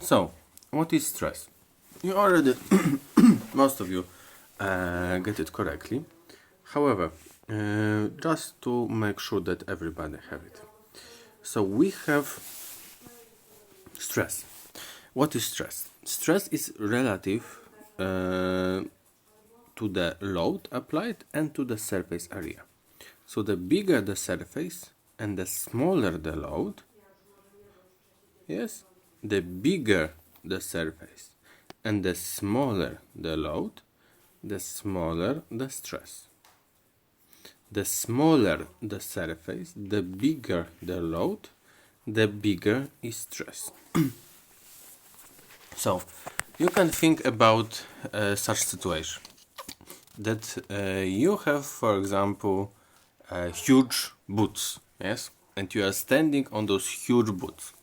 So, what is stress? You already, most of you get it correctly. However, just to make sure that everybody have it. So we have stress. What is stress? Stress is relative to the load applied and to the surface area. So the bigger the surface and the smaller the load, yes, the bigger the surface and the smaller the load, the smaller the stress. The smaller the surface, the bigger the load, the bigger is stress. So you can think about such situation that you have, for example, huge boots, yes, and you are standing on those huge boots,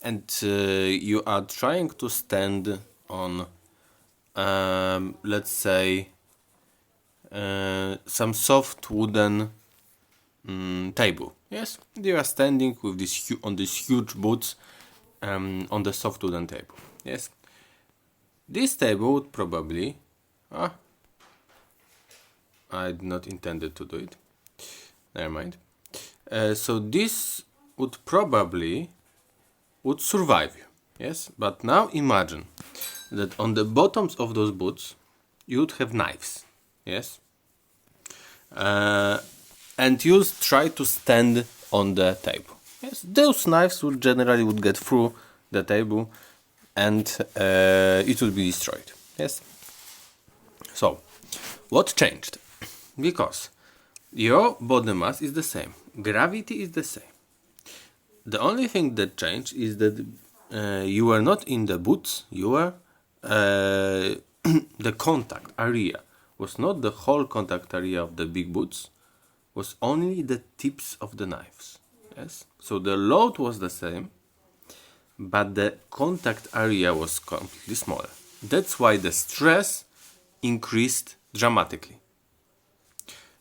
and you are trying to stand on, let's say, some soft wooden table. Yes, you are standing with this on these huge boots on the soft wooden table. Yes, this table would probably. I did not intended to do it. Never mind. So this would probably survive you. Yes, but now imagine that on the bottoms of those boots you would have knives. Yes, and you'll try to stand on the table. Yes, those knives would generally get through the table, and it would be destroyed. Yes. So, what changed? Because your body mass is the same, gravity is the same. The only thing that changed is that you were not in the boots. You were the contact area was not the whole contact area of the big boots, was only the tips of the knives. Yes, so the load was the same, but the contact area was completely smaller. That's why the stress increased dramatically.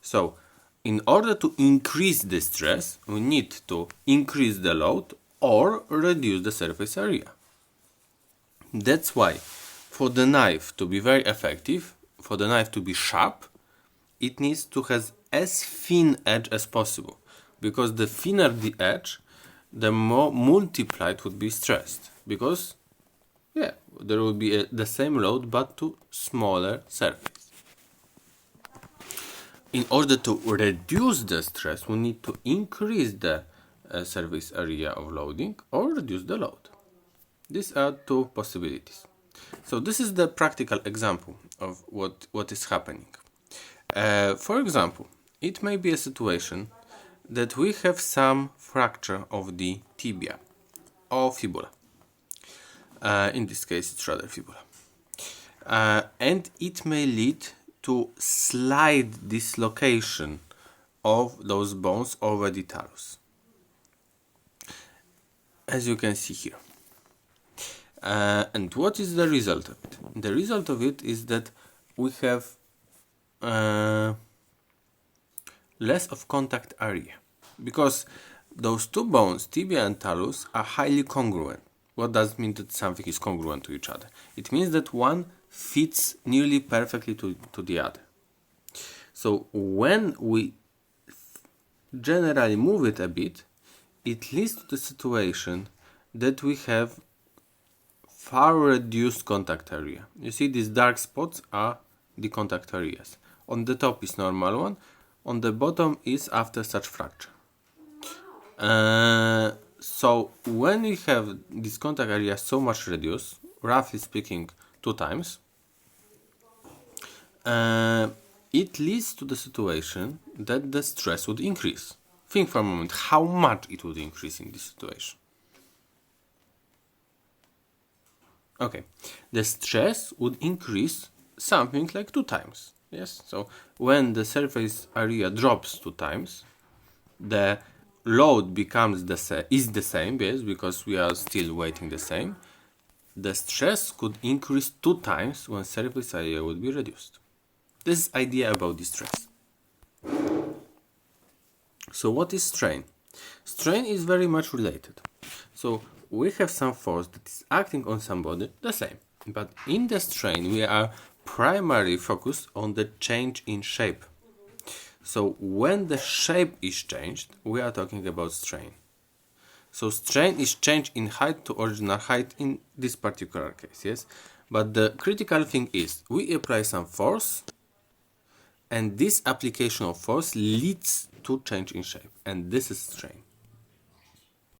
So, in order to increase the stress, we need to increase the load or reduce the surface area. That's why, for the knife to be very effective, for the knife to be sharp, it needs to have as thin edge as possible. Because the thinner the edge, the more multiplied would be stressed. Because, yeah, there will be the same load but to smaller surface. In order to reduce the stress, we need to increase the surface area of loading or reduce the load. These are two possibilities. So this is the practical example of what is happening. For example, it may be a situation that we have some fracture of the tibia or fibula. In this case, it's rather fibula. And it may lead to slight dislocation of those bones over the talus, as you can see here. And what is the result of it? The result of it is that we have less of contact area, because those two bones, tibia and talus, are highly congruent. What does it mean that something is congruent to each other? It means that one fits nearly perfectly to the other. So when we generally move it a bit, it leads to the situation that we have far reduced contact area. You see, these dark spots are the contact areas. On the top is normal one, on the bottom is after such fracture. So when we have this contact area so much reduced, roughly speaking 2 times, it leads to the situation that the stress would increase. Think for a moment how much it would increase in this situation. Okay, the stress would increase something like 2 times. Yes, so when the surface area drops 2 times, the load becomes is the same, yes, because we are still weighting the same. The stress could increase 2 times when surface area would be reduced. This is idea about the stress. So what is strain? Strain is very much related. So we have some force that is acting on somebody, the same. But in the strain, we are primarily focused on the change in shape. So when the shape is changed, we are talking about strain. So strain is change in height to original height in this particular case, yes? But the critical thing is, we apply some force, and this application of force leads to change in shape, and this is strain.